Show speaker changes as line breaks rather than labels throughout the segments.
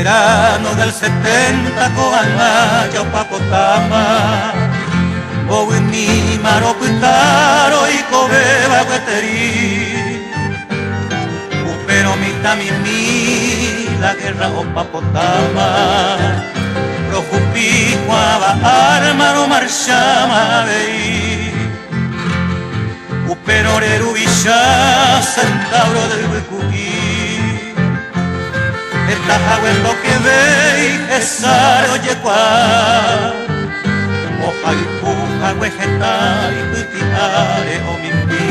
verano del 70 Coanacha Papotama Bowini Maroputaro y Cobeba Gueteri Upero Mitamimi la guerra o Papotama Projupi Cuava Armaro Marchama Vei Upero Rerubilla Centauro del Huecuquí Esta lo que ve esar oye cuá Oja y puja vegetal y putiare o mimpi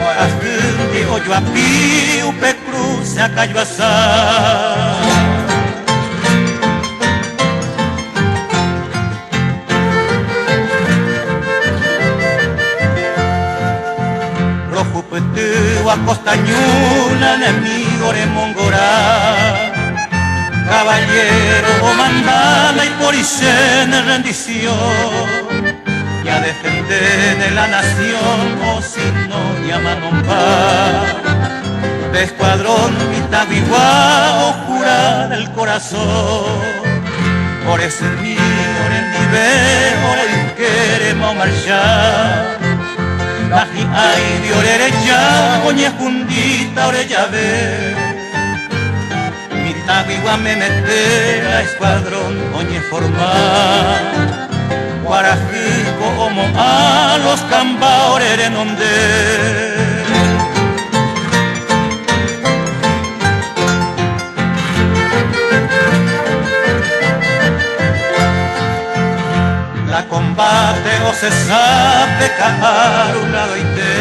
Oas gundi o yo api upe cruce a cayo asar Rojo petu a costañuna enemigo de Mongorá Caballero o mandala y policía en rendición Y a defender de la nación o si no llaman de escuadrón mitad o jurar el corazón Por ese mío, por el nivel, por el queremos marchar Baji ay de orerecha, oñe jundita, orella ve Mitagua me mete a escuadrón, oñe formar Guarajico como a los cambaores en donde La combate o se sabe cajar un lado y te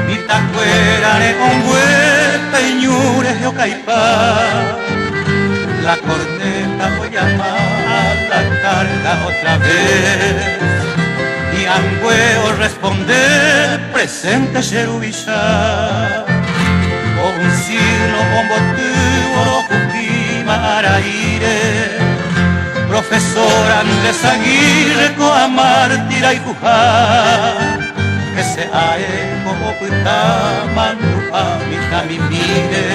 Ni tacuerare con huepe y ñures o caipá La corneta voy a llamar a la carga otra vez Y angüeo responder presente cherubilla O un siglo con botu o jupima araire Profesor Andrés Aguirre, coa mártira y jujá Que se ae como puta mandupa mi mire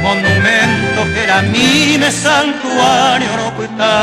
Monumento que era mi santuario no puta